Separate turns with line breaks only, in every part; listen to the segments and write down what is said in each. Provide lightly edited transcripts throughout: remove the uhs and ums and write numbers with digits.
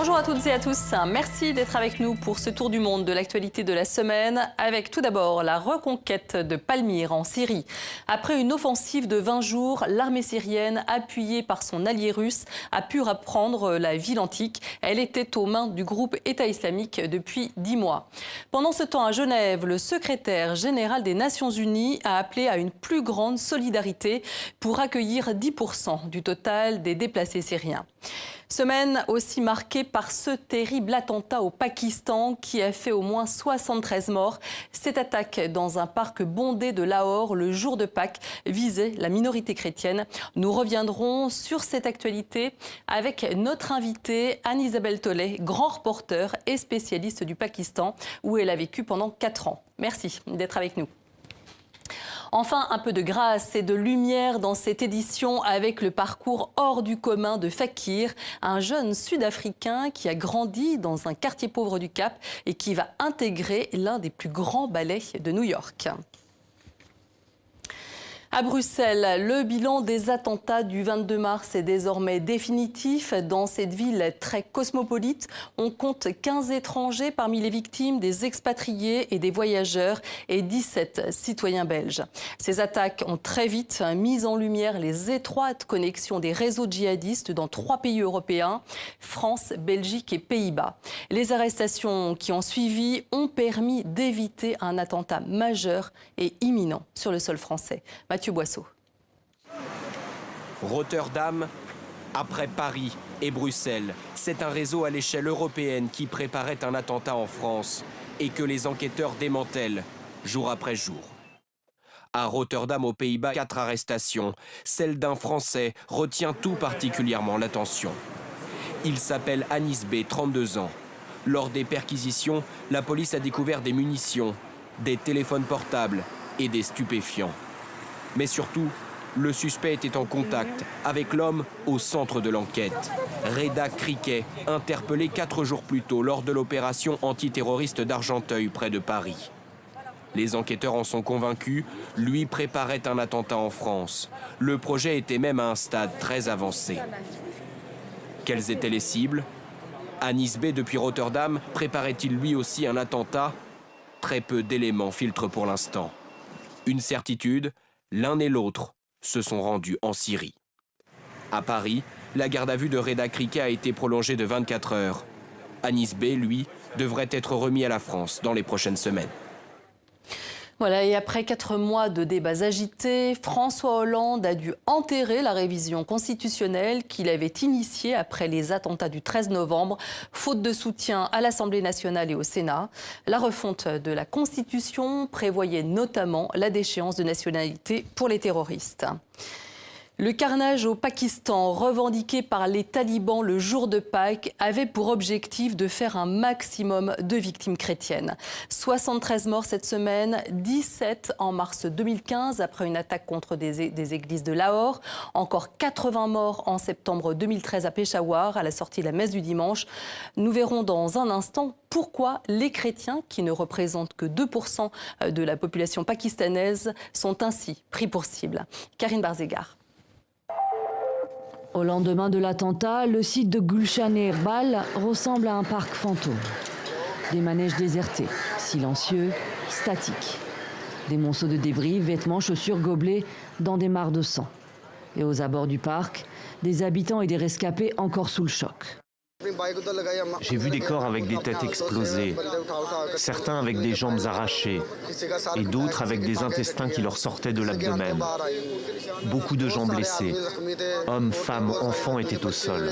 Bonjour à toutes et à tous, merci d'être avec nous pour ce tour du monde de l'actualité de la semaine, avec tout d'abord la reconquête de Palmyre en Syrie. Après une offensive de 20 jours, l'armée syrienne, appuyée par son allié russe, a pu reprendre la ville antique. Elle était aux mains du groupe État islamique depuis 10 mois. Pendant ce temps, à Genève, le secrétaire général des Nations Unies a appelé à une plus grande solidarité pour accueillir 10% du total des déplacés syriens. Semaine aussi marquée par ce terrible attentat au Pakistan qui a fait au moins 73 morts. Cette attaque dans un parc bondé de Lahore le jour de Pâques visait la minorité chrétienne. Nous reviendrons sur cette actualité avec notre invitée Anne-Isabelle Tollet, grand reporter et spécialiste du Pakistan où elle a vécu pendant 4 ans. Merci d'être avec nous. Enfin, un peu de grâce et de lumière dans cette édition avec le parcours hors du commun de Fakir, un jeune Sud-Africain qui a grandi dans un quartier pauvre du Cap et qui va intégrer l'un des plus grands ballets de New York. À Bruxelles, le bilan des attentats du 22 mars est désormais définitif. Dans cette ville très cosmopolite, on compte 15 étrangers parmi les victimes, des expatriés et des voyageurs et 17 citoyens belges. Ces attaques ont très vite mis en lumière les étroites connexions des réseaux djihadistes dans 3 pays européens, France, Belgique et Pays-Bas. Les arrestations qui ont suivi ont permis d'éviter un attentat majeur et imminent sur le sol français. Mathieu Boisseau.
Rotterdam, après Paris et Bruxelles, c'est un réseau à l'échelle européenne qui préparait un attentat en France et que les enquêteurs démantèlent jour après jour. À Rotterdam, aux Pays-Bas, 4 arrestations. Celle d'un Français retient tout particulièrement l'attention. Il s'appelle Anis B, 32 ans. Lors des perquisitions, la police a découvert des munitions, des téléphones portables et des stupéfiants. Mais surtout, le suspect était en contact avec l'homme au centre de l'enquête. Reda Criquet, interpellé 4 jours plus tôt lors de l'opération antiterroriste d'Argenteuil près de Paris. Les enquêteurs en sont convaincus, lui préparait un attentat en France. Le projet était même à un stade très avancé. Quelles étaient les cibles? Anis B depuis Rotterdam préparait-il lui aussi un attentat? Très peu d'éléments filtrent pour l'instant. Une certitude, l'un et l'autre se sont rendus en Syrie. À Paris, la garde à vue de Reda Criquet a été prolongée de 24 heures. Anis B, lui, devrait être remis à la France dans les prochaines semaines.
Voilà, et après 4 mois de débats agités, François Hollande a dû enterrer la révision constitutionnelle qu'il avait initiée après les attentats du 13 novembre, faute de soutien à l'Assemblée nationale et au Sénat. La refonte de la Constitution prévoyait notamment la déchéance de nationalité pour les terroristes. Le carnage au Pakistan, revendiqué par les talibans le jour de Pâques, avait pour objectif de faire un maximum de victimes chrétiennes. 73 morts cette semaine, 17 en mars 2015 après une attaque contre des églises de Lahore. Encore 80 morts en septembre 2013 à Peshawar, à la sortie de la messe du dimanche. Nous verrons dans un instant pourquoi les chrétiens, qui ne représentent que 2% de la population pakistanaise, sont ainsi pris pour cible. Karine Barzégar.
Au lendemain de l'attentat, le site de Gulshan et Irbal ressemble à un parc fantôme. Des manèges désertés, silencieux, statiques. Des monceaux de débris, vêtements, chaussures, gobelets dans des mares de sang. Et aux abords du parc, des habitants et des rescapés encore sous le choc.
J'ai vu des corps avec des têtes explosées, certains avec des jambes arrachées et d'autres avec des intestins qui leur sortaient de l'abdomen. Beaucoup de gens blessés. Hommes, femmes, enfants étaient au sol.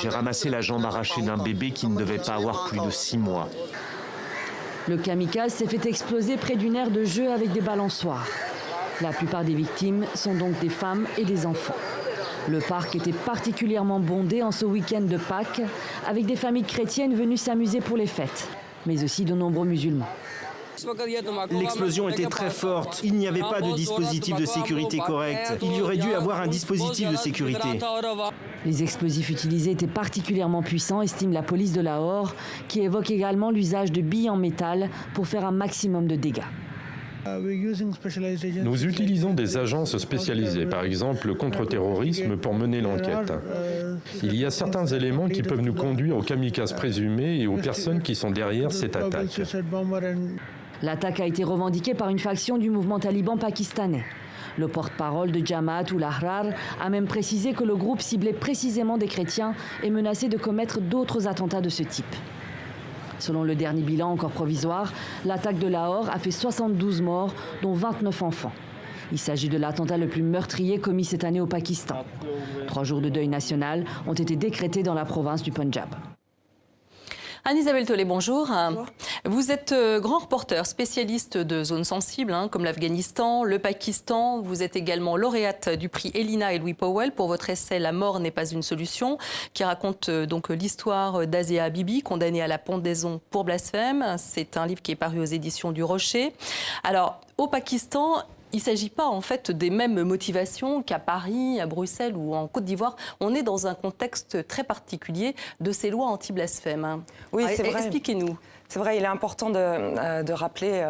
J'ai ramassé la jambe arrachée d'un bébé qui ne devait pas avoir plus de 6 mois.
Le kamikaze s'est fait exploser près d'une aire de jeu avec des balançoires. La plupart des victimes sont donc des femmes et des enfants. Le parc était particulièrement bondé en ce week-end de Pâques, avec des familles chrétiennes venues s'amuser pour les fêtes, mais aussi de nombreux musulmans.
L'explosion était très forte. Il n'y avait pas de dispositif de sécurité correct. Il y aurait dû avoir un dispositif de sécurité.
Les explosifs utilisés étaient particulièrement puissants, estime la police de Lahore, qui évoque également l'usage de billes en métal pour faire un maximum de dégâts.
Nous utilisons des agences spécialisées, par exemple le contre-terrorisme, pour mener l'enquête. Il y a certains éléments qui peuvent nous conduire aux kamikazes présumés et aux personnes qui sont derrière cette attaque.
L'attaque a été revendiquée par une faction du mouvement taliban pakistanais. Le porte-parole de Jamaat ul-Ahrar a même précisé que le groupe ciblait précisément des chrétiens et menaçait de commettre d'autres attentats de ce type. Selon le dernier bilan encore provisoire, l'attaque de Lahore a fait 72 morts, dont 29 enfants. Il s'agit de l'attentat le plus meurtrier commis cette année au Pakistan. 3 jours de deuil national ont été décrétés dans la province du Punjab.
Anne-Isabelle Tollet, bonjour. Vous êtes grand reporter, spécialiste de zones sensibles, comme l'Afghanistan, le Pakistan. Vous êtes également lauréate du prix Elina et Louis Powell pour votre essai « La mort n'est pas une solution », qui raconte donc l'histoire d'Asia Bibi, condamnée à la pendaison pour blasphème. C'est un livre qui est paru aux éditions du Rocher. Alors, au Pakistan, il ne s'agit pas en fait des mêmes motivations qu'à Paris, à Bruxelles ou en Côte d'Ivoire. On est dans un contexte très particulier de ces lois anti-blasphème.
Oui, c'est vrai.
Expliquez-nous.
C'est vrai, il est important de rappeler,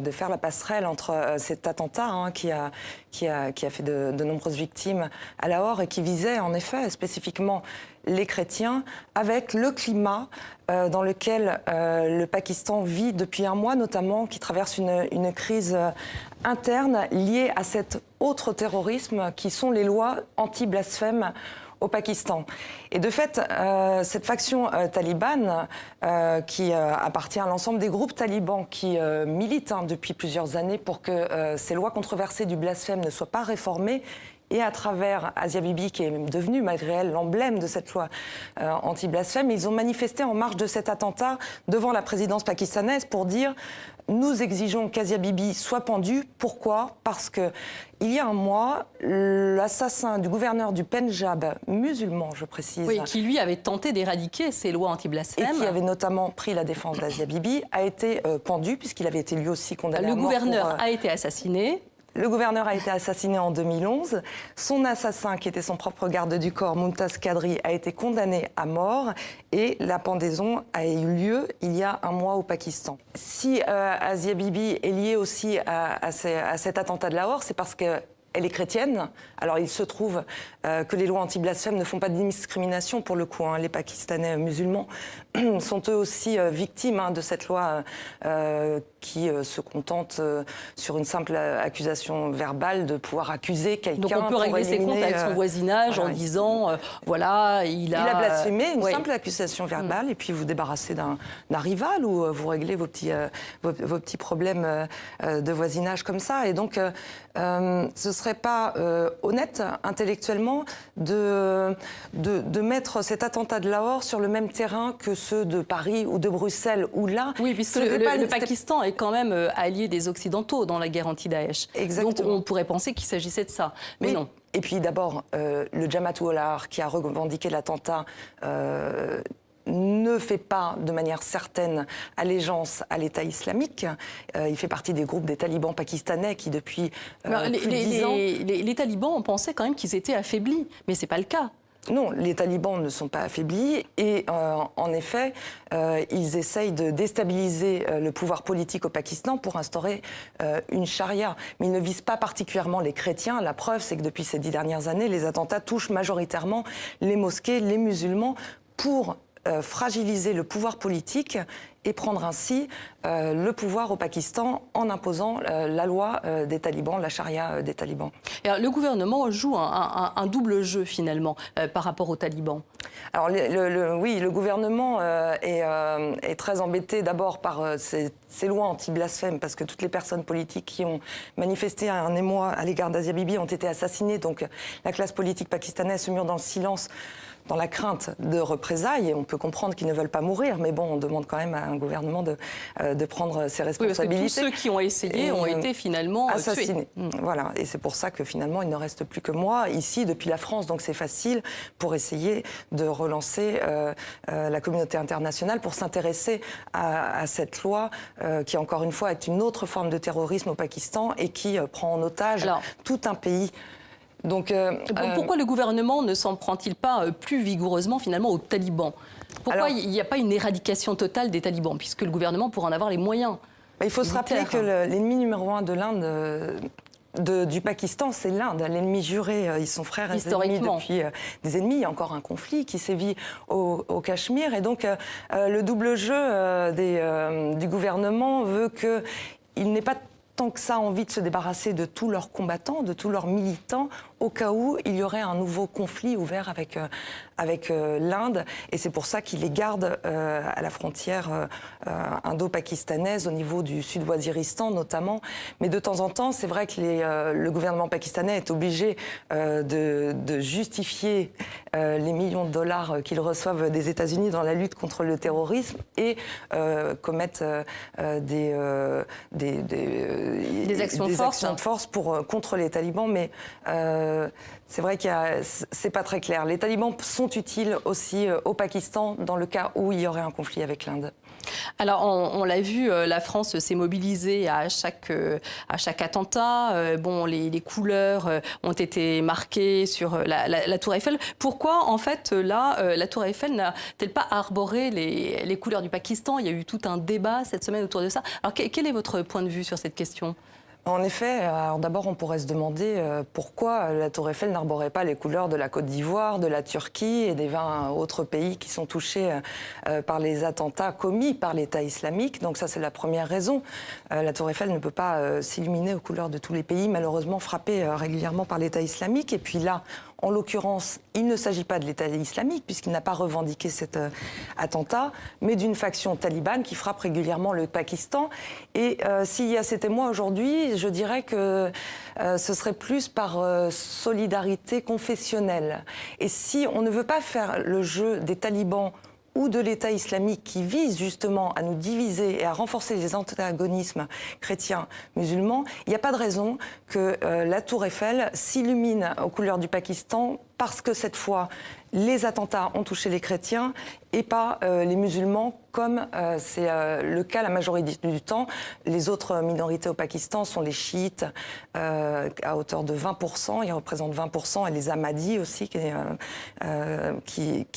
de faire la passerelle entre cet attentat qui a fait de nombreuses victimes à Lahore et qui visait en effet spécifiquement les chrétiens, avec le climat dans lequel le Pakistan vit depuis un mois notamment, qui traverse une crise interne liée à cet autre terrorisme qui sont les lois anti-blasphème au Pakistan. Et de fait, cette faction talibane, qui appartient à l'ensemble des groupes talibans qui militent depuis plusieurs années pour que ces lois controversées du blasphème ne soient pas réformées, et à travers Asia Bibi, qui est devenue, malgré elle, l'emblème de cette loi anti-blasphème, ils ont manifesté en marge de cet attentat devant la présidence pakistanaise pour dire « Nous exigeons qu'Asia Bibi soit pendue ». Pourquoi ? Parce que il y a un mois, l'assassin du gouverneur du Pendjab, musulman, je précise...
Oui, qui lui avait tenté d'éradiquer ces lois anti-blasphème.
Et qui avait notamment pris la défense d'Asia Bibi, a été pendu, puisqu'il avait été lui aussi condamné à mort.
Le gouverneur a été assassiné.
Le gouverneur a été assassiné en 2011. Son assassin, qui était son propre garde du corps, Mumtaz Kadri, a été condamné à mort. Et la pendaison a eu lieu il y a un mois au Pakistan. Si Asia Bibi est liée aussi à cet attentat de Lahore, c'est parce que elle est chrétienne. Alors, il se trouve que les lois anti-blasphème ne font pas de discrimination, pour le coup. Les Pakistanais musulmans sont eux aussi victimes de cette loi qui se contente, sur une simple accusation verbale, de pouvoir accuser quelqu'un.
Donc, on peut régler ses comptes avec son voisinage en disant, voilà, il a
blasphémé, une simple accusation verbale, et puis vous débarrassez d'un rival, ou vous réglez vos petits problèmes de voisinage comme ça. Et donc, ce serait pas honnête intellectuellement de mettre cet attentat de Lahore sur le même terrain que ceux de Paris ou de Bruxelles, où là...
Oui, puisque le Pakistan est quand même allié des Occidentaux dans la guerre anti-Daesh. Donc on pourrait penser qu'il s'agissait de ça, mais non.
Et puis d'abord, le Jamaat ul-Ahrar, qui a revendiqué l'attentat, ne fait pas de manière certaine allégeance à l'État islamique. Il fait partie des groupes des talibans pakistanais qui, depuis plus de 10 ans...
Les talibans, on pensait quand même qu'ils étaient affaiblis, mais ce n'est pas le cas.
Non, les talibans ne sont pas affaiblis et en effet, ils essayent de déstabiliser le pouvoir politique au Pakistan pour instaurer une charia. Mais ils ne visent pas particulièrement les chrétiens. La preuve, c'est que depuis ces 10 dernières années, les attentats touchent majoritairement les mosquées, les musulmans, pour fragiliser le pouvoir politique et prendre ainsi le pouvoir au Pakistan en imposant la loi des talibans, la charia des talibans.
Et alors, le gouvernement joue un double jeu finalement par rapport aux talibans.
Alors oui, le gouvernement est très embêté d'abord par ces lois anti-blasphème, parce que toutes les personnes politiques qui ont manifesté un émoi à l'égard d'Asia Bibi ont été assassinées. Donc la classe politique pakistanaise se mure dans le silence, dans la crainte de représailles, et on peut comprendre qu'ils ne veulent pas mourir, mais bon, on demande quand même à un gouvernement de prendre ses responsabilités.
Oui, parce que tous ceux qui ont essayé ont été finalement
assassinés.
Tués.
Voilà, et c'est pour ça que finalement, il ne reste plus que moi, ici, depuis la France, donc c'est facile pour essayer de relancer la communauté internationale pour s'intéresser à cette loi qui, encore une fois, est une autre forme de terrorisme au Pakistan et qui prend en otage tout un pays. Donc,
pourquoi le gouvernement ne s'en prend-il pas plus vigoureusement finalement aux talibans ? Pourquoi il n'y a pas une éradication totale des talibans, puisque le gouvernement pourrait en avoir les moyens ?
Il faut se rappeler que l'ennemi numéro 1 de l'Inde... du Pakistan, c'est l'Inde, l'ennemi juré. Ils sont frères et ennemis depuis des ennemis. Il y a encore un conflit qui sévit au Cachemire. Et donc, le double jeu du gouvernement veut qu'il n'ait pas tant que ça envie de se débarrasser de tous leurs combattants, de tous leurs militants, au cas où il y aurait un nouveau conflit ouvert avec l'Inde. Et c'est pour ça qu'il les garde à la frontière indo-pakistanaise, au niveau du Sud-Waziristan notamment. Mais de temps en temps, c'est vrai que le gouvernement pakistanais est obligé de justifier les millions de dollars qu'ils reçoivent des États-Unis dans la lutte contre le terrorisme et commettent des actions de force contre les talibans. Mais c'est vrai que c'est pas très clair. Les talibans sont utiles aussi au Pakistan dans le cas où il y aurait un conflit avec l'Inde.
Alors, on l'a vu, la France s'est mobilisée à chaque attentat. Les couleurs ont été marquées sur la Tour Eiffel. Pourquoi, en fait, là, la Tour Eiffel n'a-t-elle pas arboré les couleurs du Pakistan? Il y a eu tout un débat cette semaine autour de ça. Alors, quel est votre point de vue sur cette question?
En effet, alors d'abord on pourrait se demander pourquoi la Tour Eiffel n'arborait pas les couleurs de la Côte d'Ivoire, de la Turquie et des 20 autres pays qui sont touchés par les attentats commis par l'État islamique. Donc ça c'est la première raison. La Tour Eiffel ne peut pas s'illuminer aux couleurs de tous les pays, malheureusement frappés régulièrement par l'État islamique. Et puis là, en l'occurrence, il ne s'agit pas de l'État islamique, puisqu'il n'a pas revendiqué cet attentat, mais d'une faction talibane qui frappe régulièrement le Pakistan. Et s'il y a ces témoins aujourd'hui, je dirais que ce serait plus par solidarité confessionnelle. Et si on ne veut pas faire le jeu des talibans ou de l'État islamique qui vise justement à nous diviser et à renforcer les antagonismes chrétiens-musulmans, il n'y a pas de raison que la Tour Eiffel s'illumine aux couleurs du Pakistan parce que cette fois, les attentats ont touché les chrétiens et pas les musulmans, comme c'est le cas la majorité du temps. Les autres minorités au Pakistan sont les chiites, à hauteur de 20%. Ils représentent 20%, et les ahmadis aussi, qui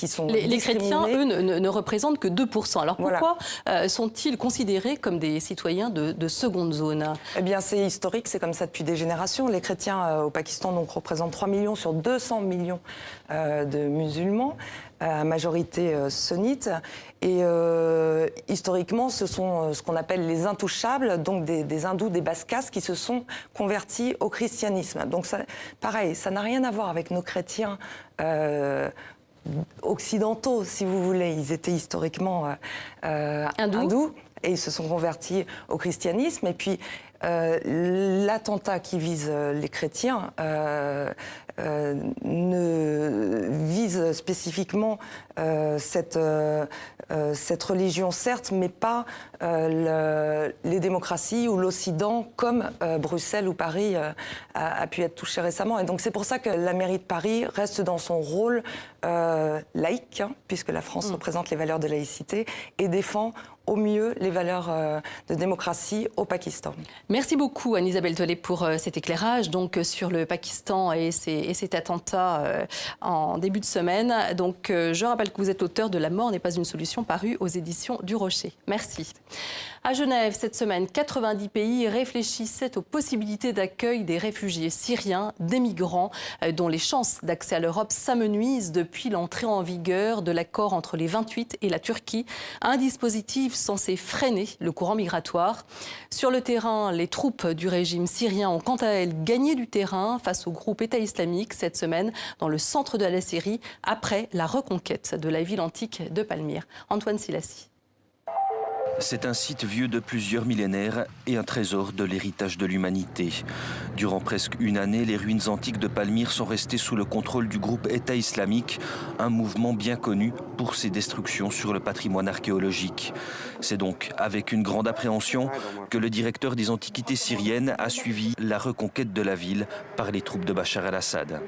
sont
les chrétiens, eux, ne représentent que 2%. Alors pourquoi sont-ils considérés comme des citoyens de seconde zone?
Eh bien, c'est historique, c'est comme ça depuis des générations. Les chrétiens au Pakistan donc, représentent 3 millions sur 200 millions de musulmans, à majorité sunnite. Et historiquement, ce sont ce qu'on appelle les intouchables, donc des hindous, des basses-castes qui se sont convertis au christianisme. Donc ça, pareil, ça n'a rien à voir avec nos chrétiens occidentaux, si vous voulez. Ils étaient historiquement hindous et ils se sont convertis au christianisme. Et puis, l'attentat qui vise les chrétiens ne vise spécifiquement cette religion, certes, mais pas les démocraties ou l'Occident, comme Bruxelles ou Paris a pu être touché récemment. Et donc c'est pour ça que la mairie de Paris reste dans son rôle laïque, puisque la France représente les valeurs de laïcité, et défend au mieux les valeurs de démocratie au Pakistan.
Merci beaucoup Anne-Isabelle Tollet pour cet éclairage donc, sur le Pakistan et cet attentat en début de semaine. Donc, je rappelle que vous êtes l'auteur de La mort n'est pas une solution, paru aux éditions du Rocher. Merci. À Genève, cette semaine, 90 pays réfléchissaient aux possibilités d'accueil des réfugiés syriens, des migrants dont les chances d'accès à l'Europe s'amenuisent depuis l'entrée en vigueur de l'accord entre les 28 et la Turquie, un dispositif censé freiner le courant migratoire. Sur le terrain, les troupes du régime syrien ont quant à elles gagné du terrain face au groupe État islamique cette semaine dans le centre de la Syrie après la reconquête de la ville antique de Palmyre. Antoine Silassi.
C'est un site vieux de plusieurs millénaires et un trésor de l'héritage de l'humanité. Durant presque une année, les ruines antiques de Palmyre sont restées sous le contrôle du groupe État islamique, un mouvement bien connu pour ses destructions sur le patrimoine archéologique. C'est donc avec une grande appréhension que le directeur des antiquités syriennes a suivi la reconquête de la ville par les troupes de Bachar el-Assad.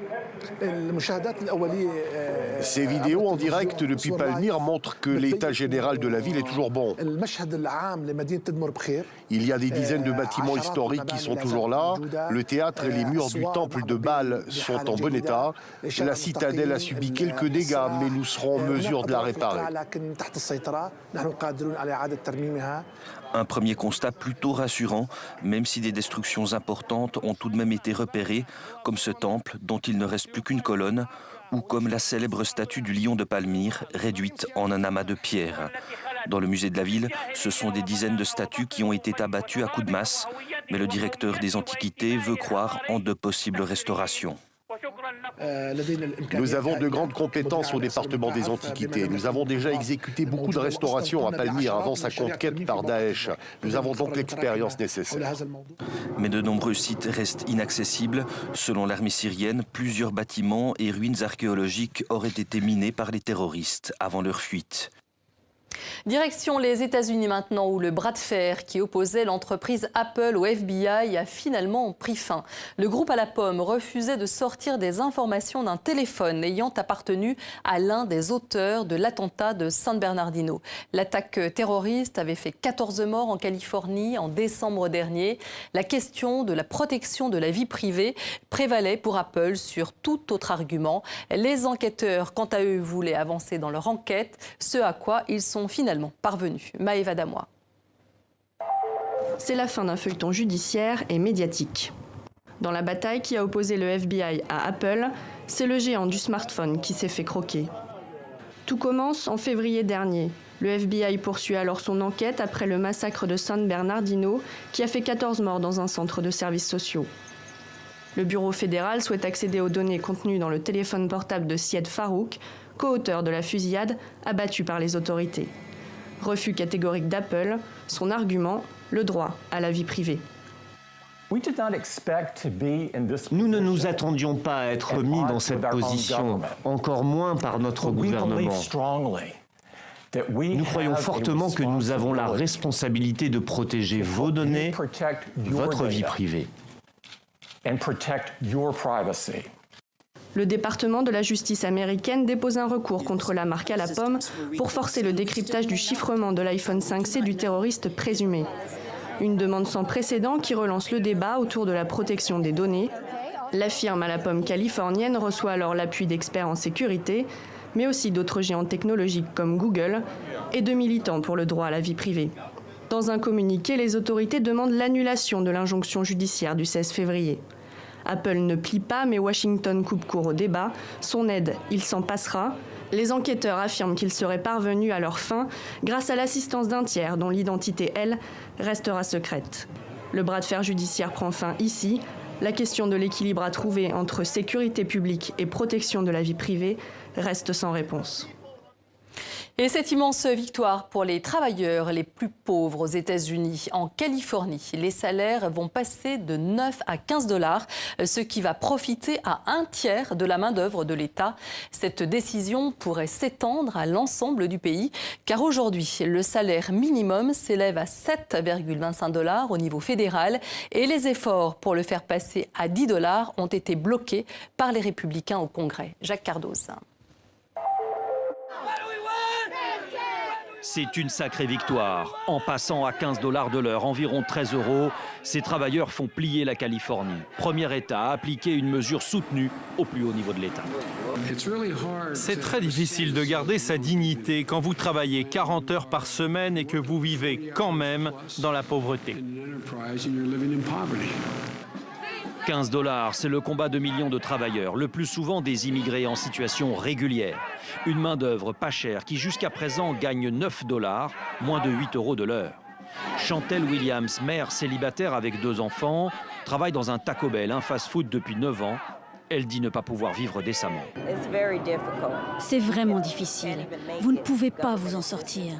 Ces vidéos en direct depuis Palmyre montrent que l'état général de la ville est toujours bon. Il y a des dizaines de bâtiments historiques qui sont toujours là. Le théâtre et les murs du temple de Baal sont en bon état. La citadelle a subi quelques dégâts, mais nous serons en mesure de la réparer.
Un premier constat plutôt rassurant, même si des destructions importantes ont tout de même été repérées, comme ce temple dont il ne reste plus qu'une colonne, ou comme la célèbre statue du lion de Palmyre, réduite en un amas de pierres. Dans le musée de la ville, ce sont des dizaines de statues qui ont été abattues à coups de masse, mais le directeur des Antiquités veut croire en de possibles restaurations.
Nous avons de grandes compétences au département des Antiquités. Nous avons déjà exécuté beaucoup de restaurations à Palmyre avant sa conquête par Daesh. Nous avons donc l'expérience nécessaire.
Mais de nombreux sites restent inaccessibles. Selon l'armée syrienne, plusieurs bâtiments et ruines archéologiques auraient été minés par les terroristes avant leur fuite.
Direction les États-Unis maintenant, où le bras de fer qui opposait l'entreprise Apple au FBI a finalement pris fin. Le groupe à la pomme refusait de sortir des informations d'un téléphone ayant appartenu à l'un des auteurs de l'attentat de San Bernardino. L'attaque terroriste avait fait 14 morts en Californie en décembre dernier. La question de la protection de la vie privée prévalait pour Apple sur tout autre argument. Les enquêteurs, quant à eux, voulaient avancer dans leur enquête, ce à quoi ils sont finalement parvenus. Maëva Damois.
C'est la fin d'un feuilleton judiciaire et médiatique. Dans la bataille qui a opposé le FBI à Apple, c'est le géant du smartphone qui s'est fait croquer. Tout commence en février dernier. Le FBI poursuit alors son enquête après le massacre de San Bernardino qui a fait 14 morts dans un centre de services sociaux. Le bureau fédéral souhaite accéder aux données contenues dans le téléphone portable de Syed Farouk, co-auteur de la fusillade, abattu par les autorités. Refus catégorique d'Apple, son argument, le droit à la vie privée.
Nous ne nous attendions pas à être mis dans cette position, encore moins par notre gouvernement. Nous croyons fortement que nous avons la responsabilité de protéger vos données, votre vie privée.
Le département de la justice américaine dépose un recours contre la marque à la pomme pour forcer le décryptage du chiffrement de l'iPhone 5C du terroriste présumé. Une demande sans précédent qui relance le débat autour de la protection des données. La firme à la pomme californienne reçoit alors l'appui d'experts en sécurité, mais aussi d'autres géants technologiques comme Google et de militants pour le droit à la vie privée. Dans un communiqué, les autorités demandent l'annulation de l'injonction judiciaire du 16 février. Apple ne plie pas, mais Washington coupe court au débat. Son aide, il s'en passera. Les enquêteurs affirment qu'ils seraient parvenus à leur fin grâce à l'assistance d'un tiers dont l'identité, elle, restera secrète. Le bras de fer judiciaire prend fin ici. La question de l'équilibre à trouver entre sécurité publique et protection de la vie privée reste sans réponse.
Et cette immense victoire pour les travailleurs les plus pauvres aux États-Unis. En Californie, les salaires vont passer de 9 à 15 $, ce qui va profiter à un tiers de la main-d'œuvre de l'État. Cette décision pourrait s'étendre à l'ensemble du pays, car aujourd'hui, le salaire minimum s'élève à 7,25 $ au niveau fédéral et les efforts pour le faire passer à 10 $ ont été bloqués par les républicains au Congrès. Jacques Cardoz.
C'est une sacrée victoire. En passant à 15 $ de l'heure, environ 13 €, ces travailleurs font plier la Californie. Premier État à appliquer une mesure soutenue au plus haut niveau de l'État.
C'est très difficile de garder sa dignité quand vous travaillez 40 heures par semaine et que vous vivez quand même dans la pauvreté.
15 $, c'est le combat de millions de travailleurs, le plus souvent des immigrés en situation régulière. Une main-d'œuvre pas chère qui jusqu'à présent gagne 9 $, moins de 8 € de l'heure. Chantel Williams, mère célibataire avec 2 enfants, travaille dans un Taco Bell, un fast-food depuis 9 ans. Elle dit ne pas pouvoir vivre décemment.
C'est vraiment difficile. Vous ne pouvez pas vous en sortir.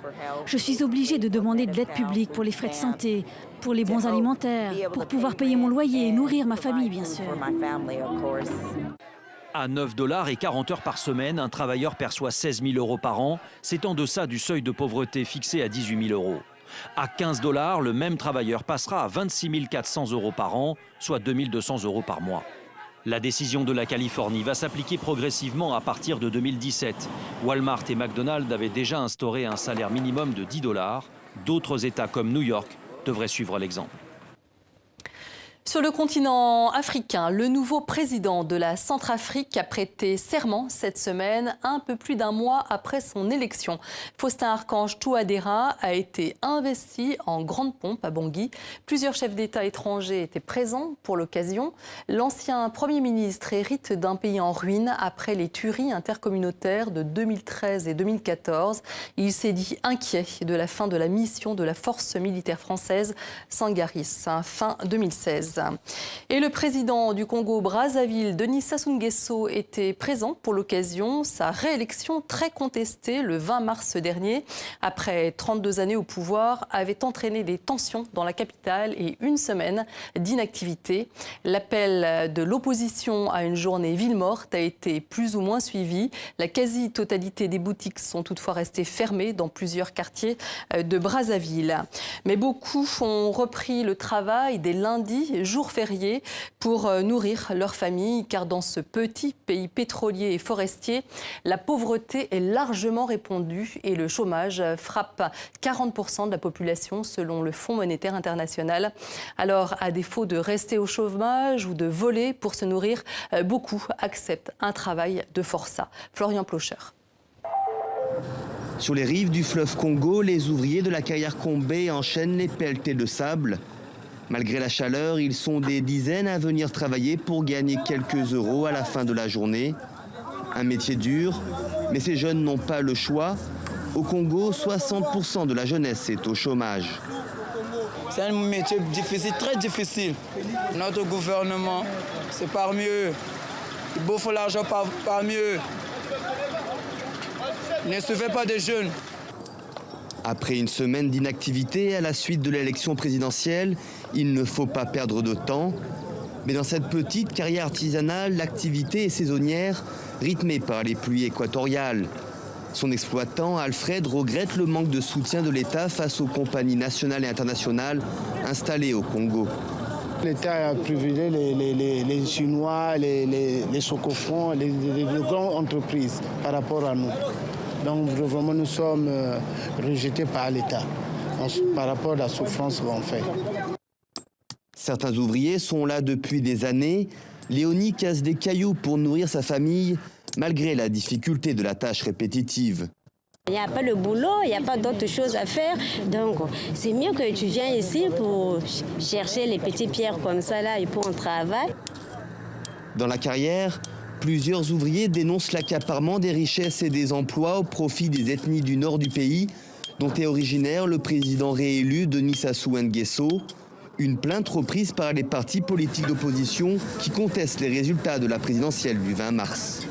Je suis obligée de demander de l'aide publique pour les frais de santé, pour les bons alimentaires, pour pouvoir payer mon loyer et nourrir ma famille, bien sûr.
À 9 $ et 40 heures par semaine, un travailleur perçoit 16 000 € par an. C'est en deçà du seuil de pauvreté fixé à 18 000 €. À 15 $, le même travailleur passera à 26 400 € par an, soit 2 200 € par mois. La décision de la Californie va s'appliquer progressivement à partir de 2017. Walmart et McDonald's avaient déjà instauré un salaire minimum de 10 $. D'autres États comme New York devraient suivre l'exemple.
Sur le continent africain, le nouveau président de la Centrafrique a prêté serment cette semaine, un peu plus d'un mois après son élection. Faustin Archange Touadéra a été investi en grande pompe à Bangui. Plusieurs chefs d'État étrangers étaient présents pour l'occasion. L'ancien Premier ministre hérite d'un pays en ruine après les tueries intercommunautaires de 2013 et 2014. Il s'est dit inquiet de la fin de la mission de la force militaire française Sangaris, fin 2016. Et le président du Congo-Brazzaville, Denis Sassou Nguesso, était présent pour l'occasion. Sa réélection, très contestée le 20 mars dernier, après 32 années au pouvoir, avait entraîné des tensions dans la capitale et une semaine d'inactivité. L'appel de l'opposition à une journée ville morte a été plus ou moins suivi. La quasi-totalité des boutiques sont toutefois restées fermées dans plusieurs quartiers de Brazzaville. Mais beaucoup ont repris le travail dès lundi, jour férié, pour nourrir leur famille, car dans ce petit pays pétrolier et forestier, la pauvreté est largement répandue et le chômage frappe 40% de la population selon le Fonds monétaire international. Alors, à défaut de rester au chômage ou de voler pour se nourrir, beaucoup acceptent un travail de forçat. Florian Plocher.
Sur les rives du fleuve Congo, les ouvriers de la carrière Combé enchaînent les pelletés de sable. Malgré la chaleur, ils sont des dizaines à venir travailler pour gagner quelques euros à la fin de la journée. Un métier dur, mais ces jeunes n'ont pas le choix. Au Congo, 60% de la jeunesse est au chômage.
C'est un métier difficile, très difficile. Notre gouvernement, c'est par mieux. Il bouffe l'argent par mieux. Ne suivez pas des jeunes.
Après une semaine d'inactivité à la suite de l'élection présidentielle, il ne faut pas perdre de temps. Mais dans cette petite carrière artisanale, l'activité est saisonnière, rythmée par les pluies équatoriales. Son exploitant, Alfred, regrette le manque de soutien de l'État face aux compagnies nationales et internationales installées au Congo.
L'État a privilégié les Chinois, les Chocofrons, les grandes entreprises par rapport à nous. Donc vraiment nous sommes rejetés par l'État par rapport à la souffrance qu'on fait.
Certains ouvriers sont là depuis des années. Léonie casse des cailloux pour nourrir sa famille, malgré la difficulté de la tâche répétitive.
Il n'y a pas le boulot, il n'y a pas d'autres choses à faire. Donc c'est mieux que tu viennes ici pour chercher les petites pierres comme ça là et pour un travail.
Dans la carrière, plusieurs ouvriers dénoncent l'accaparement des richesses et des emplois au profit des ethnies du nord du pays, dont est originaire le président réélu Denis Sassou Nguesso. Une plainte reprise par les partis politiques d'opposition qui contestent les résultats de la présidentielle du 20 mars.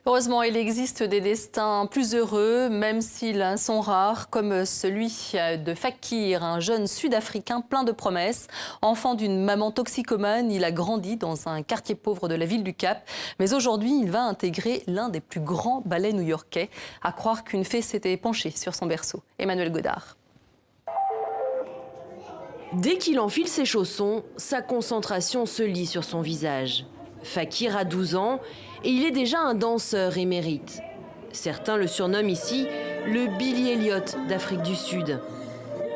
Heureusement, il existe des destins plus heureux, même s'ils sont rares, comme celui de Fakir, un jeune Sud-Africain plein de promesses. Enfant d'une maman toxicomane, il a grandi dans un quartier pauvre de la ville du Cap. Mais aujourd'hui, il va intégrer l'un des plus grands ballets new-yorkais. À croire qu'une fée s'était penchée sur son berceau. Emmanuel Godard.
Dès qu'il enfile ses chaussons, sa concentration se lit sur son visage. Fakir a 12 ans et il est déjà un danseur émérite. Certains le surnomment ici le Billy Elliot d'Afrique du Sud.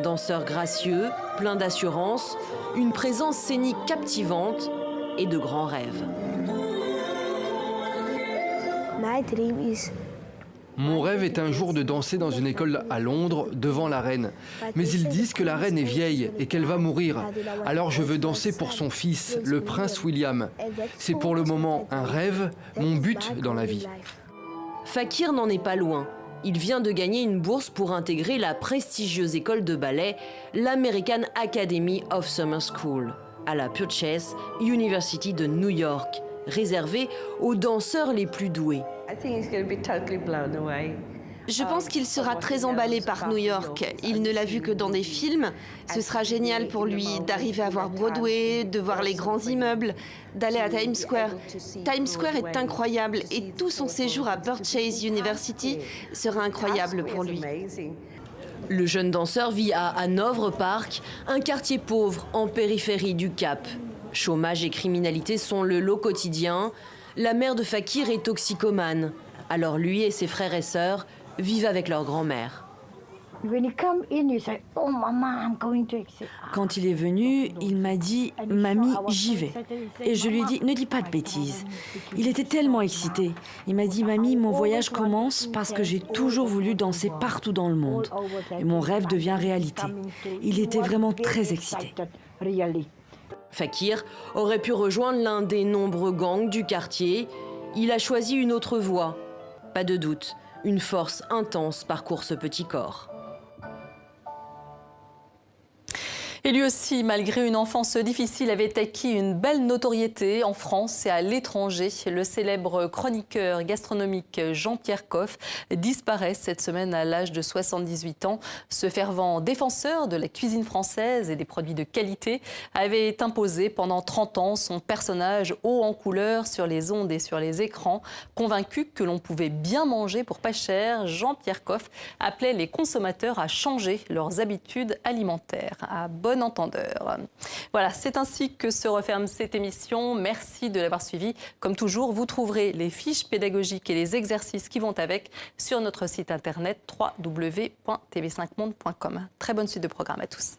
Danseur gracieux, plein d'assurance, une présence scénique captivante et de grands rêves.
Mon rêve est un jour de danser dans une école à Londres devant la reine. Mais ils disent que la reine est vieille et qu'elle va mourir. Alors je veux danser pour son fils, le prince William. C'est pour le moment un rêve, mon but dans la vie.
Fakir n'en est pas loin. Il vient de gagner une bourse pour intégrer la prestigieuse école de ballet, l'American Academy of Summer School, à la Purchase University de New York, réservée aux danseurs les plus doués.
Je pense qu'il sera très emballé par New York. Il ne l'a vu que dans des films. Ce sera génial pour lui d'arriver à voir Broadway, de voir les grands immeubles, d'aller à Times Square. Times Square est incroyable et tout son séjour à Purchase University sera incroyable pour lui.
Le jeune danseur vit à Hanovre Park, un quartier pauvre en périphérie du Cap. Chômage et criminalité sont le lot quotidien. La mère de Fakir est toxicomane. Alors lui et ses frères et sœurs vivent avec leur grand-mère. Quand il est venu, il m'a dit « Mamie, j'y vais ». Et je lui ai dit « Ne dis pas de bêtises ». Il était tellement excité. Il m'a dit « Mamie, mon voyage commence parce que j'ai toujours voulu danser partout dans le monde. Et mon rêve devient réalité ». Il était vraiment très excité. Fakir aurait pu rejoindre l'un des nombreux gangs du quartier. Il a choisi une autre voie. Pas de doute, une force intense parcourt ce petit corps.
Et lui aussi, malgré une enfance difficile, avait acquis une belle notoriété en France et à l'étranger. Le célèbre chroniqueur gastronomique Jean-Pierre Coff disparaît cette semaine à l'âge de 78 ans. Ce fervent défenseur de la cuisine française et des produits de qualité avait imposé pendant 30 ans son personnage haut en couleur sur les ondes et sur les écrans. Convaincu que l'on pouvait bien manger pour pas cher, Jean-Pierre Coff appelait les consommateurs à changer leurs habitudes alimentaires. À bon entendeur. Voilà, c'est ainsi que se referme cette émission. Merci de l'avoir suivi. Comme toujours, vous trouverez les fiches pédagogiques et les exercices qui vont avec sur notre site internet www.tv5monde.com. Très bonne suite de programme à tous.